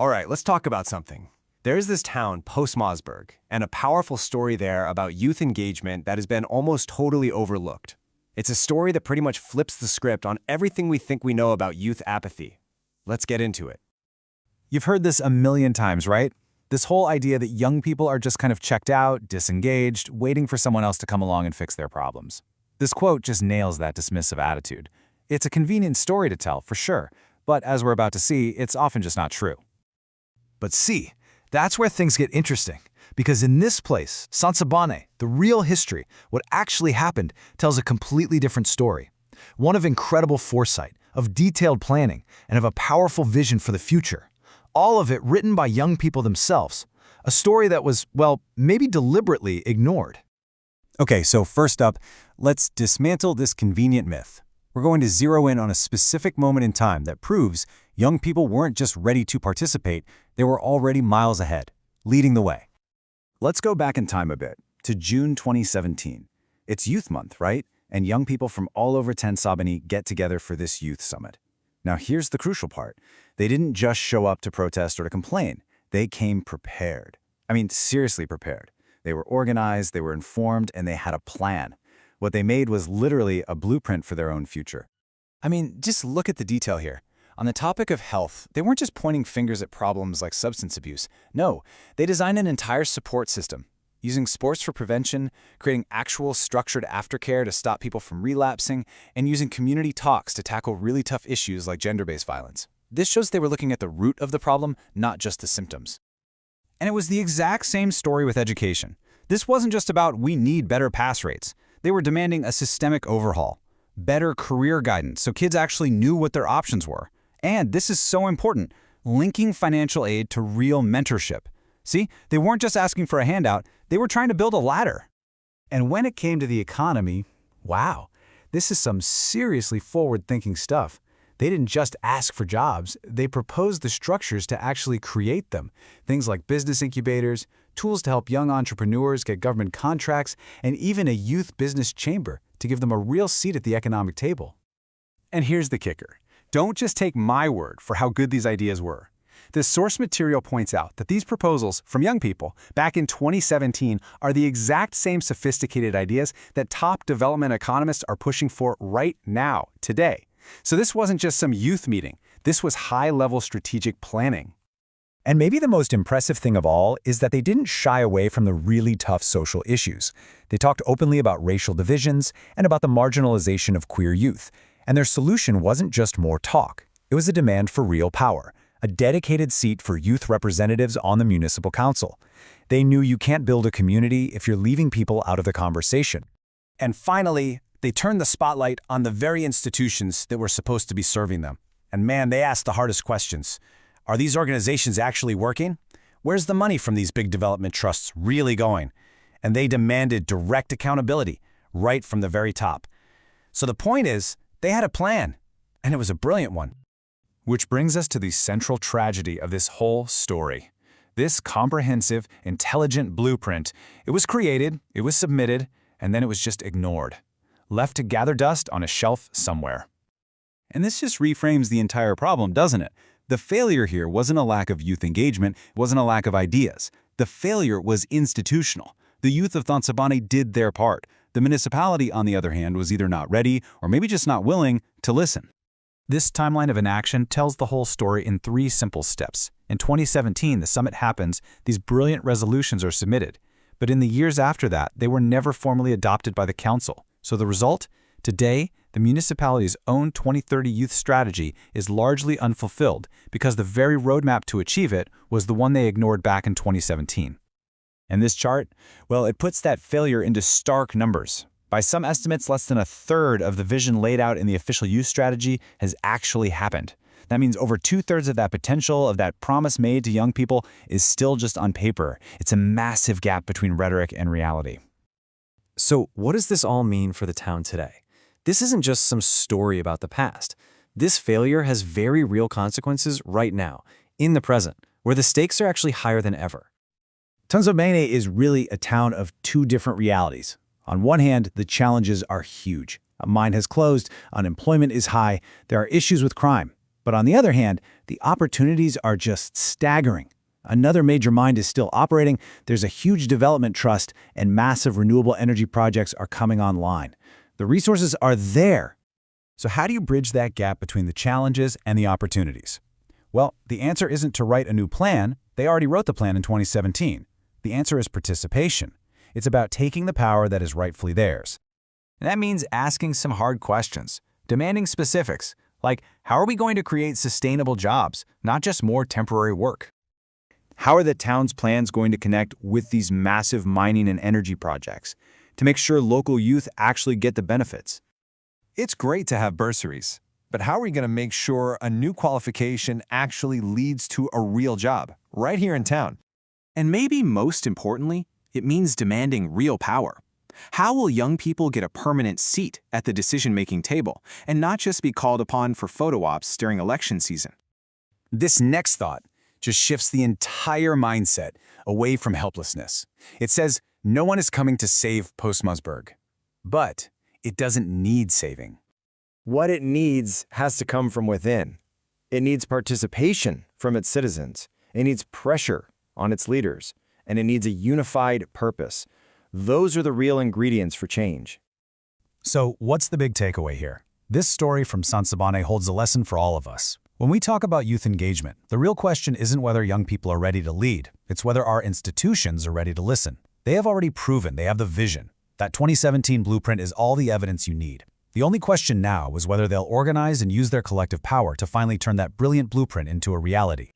All right, let's talk about something. There's this town, Postmasburg, and a powerful story there about youth engagement that has been almost totally overlooked. It's a story that pretty much flips the script on everything we think we know about youth apathy. Let's get into it. You've heard this a million times, right? This whole idea that young people are just kind of checked out, disengaged, waiting for someone else to come along and fix their problems. This quote just nails that dismissive attitude. It's a convenient story to tell, for sure, but as we're about to see, it's often just not true. But see, that's where things get interesting. Because in this place, Tsantsabane, the real history, what actually happened, tells a completely different story. One of incredible foresight, of detailed planning, and of a powerful vision for the future. All of it written by young people themselves. A story that was, well, maybe deliberately ignored. Okay, so first up, let's dismantle this convenient myth. We're going to zero in on a specific moment in time that proves young people weren't just ready to participate, they were already miles ahead, leading the way. Let's go back in time a bit, to June 2017. It's Youth Month, right? And young people from all over Tsantsabane get together for this youth summit. Now here's the crucial part. They didn't just show up to protest or to complain. They came prepared. I mean, seriously prepared. They were organized, they were informed, and they had a plan. What they made was literally a blueprint for their own future. I mean, just look at the detail here. On the topic of health, they weren't just pointing fingers at problems like substance abuse. No, they designed an entire support system, using sports for prevention, creating actual structured aftercare to stop people from relapsing, and using community talks to tackle really tough issues like gender-based violence. This shows they were looking at the root of the problem, not just the symptoms. And it was the exact same story with education. This wasn't just about we need better pass rates. They were demanding a systemic overhaul, better career guidance so kids actually knew what their options were. And this is so important, linking financial aid to real mentorship. See, they weren't just asking for a handout, they were trying to build a ladder. And when it came to the economy, wow, this is some seriously forward-thinking stuff. They didn't just ask for jobs, they proposed the structures to actually create them. Things like business incubators, tools to help young entrepreneurs get government contracts, and even a youth business chamber to give them a real seat at the economic table. And here's the kicker. Don't just take my word for how good these ideas were. The source material points out that these proposals from young people back in 2017 are the exact same sophisticated ideas that top development economists are pushing for right now, today. So this wasn't just some youth meeting. This was high-level strategic planning. And maybe the most impressive thing of all is that they didn't shy away from the really tough social issues. They talked openly about racial divisions and about the marginalization of queer youth. And their solution wasn't just more talk. It was a demand for real power, a dedicated seat for youth representatives on the municipal council. They knew you can't build a community if you're leaving people out of the conversation. And finally, they turned the spotlight on the very institutions that were supposed to be serving them. And man, they asked the hardest questions. Are these organizations actually working? Where's the money from these big development trusts really going? And they demanded direct accountability, right from the very top. So the point is, they had a plan, and it was a brilliant one. Which brings us to the central tragedy of this whole story. This comprehensive, intelligent blueprint, it was created, it was submitted, and then it was just ignored. Left to gather dust on a shelf somewhere. And this just reframes the entire problem, doesn't it? The failure here wasn't a lack of youth engagement, it wasn't a lack of ideas. The failure was institutional. The youth of Tsantsabane did their part. The municipality, on the other hand, was either not ready or maybe just not willing to listen. This timeline of inaction tells the whole story in 3 simple steps. In 2017, the summit happens, these brilliant resolutions are submitted. But in the years after that, they were never formally adopted by the council. So the result? Today, the municipality's own 2030 youth strategy is largely unfulfilled because the very roadmap to achieve it was the one they ignored back in 2017. And this chart, well, it puts that failure into stark numbers. By some estimates, less than a third of the vision laid out in the official youth strategy has actually happened. That means over 2/3 of that potential, of that promise made to young people, is still just on paper. It's a massive gap between rhetoric and reality. So what does this all mean for the town today? This isn't just some story about the past. This failure has very real consequences right now, in the present, where the stakes are actually higher than ever. Tsantsabane is really a town of 2 different realities. On one hand, the challenges are huge. A mine has closed, unemployment is high, there are issues with crime. But on the other hand, The opportunities are just staggering. Another major mine is still operating, there's a huge development trust, and massive renewable energy projects are coming online. The resources are there. So how do you bridge that gap between the challenges and the opportunities? Well, the answer isn't to write a new plan. They already wrote the plan in 2017. The answer is participation. It's about taking the power that is rightfully theirs. And that means asking some hard questions, demanding specifics, like how are we going to create sustainable jobs, not just more temporary work? How are the town's plans going to connect with these massive mining and energy projects to make sure local youth actually get the benefits? It's great to have bursaries, but how are we going to make sure a new qualification actually leads to a real job right here in town? And maybe most importantly, it means demanding real power. How will young people get a permanent seat at the decision-making table and not just be called upon for photo ops during election season? This next thought just shifts the entire mindset away from helplessness. It says no one is coming to save Postmasburg, but it doesn't need saving. What it needs has to come from within. It needs participation from its citizens. It needs pressure on its leaders. And it needs a unified purpose. Those are the real ingredients for change. So what's the big takeaway here? This story from Tsantsabane holds a lesson for all of us. When we talk about youth engagement, the real question isn't whether young people are ready to lead. It's whether our institutions are ready to listen. They have already proven they have the vision. That 2017 blueprint is all the evidence you need. The only question now is whether they'll organize and use their collective power to finally turn that brilliant blueprint into a reality.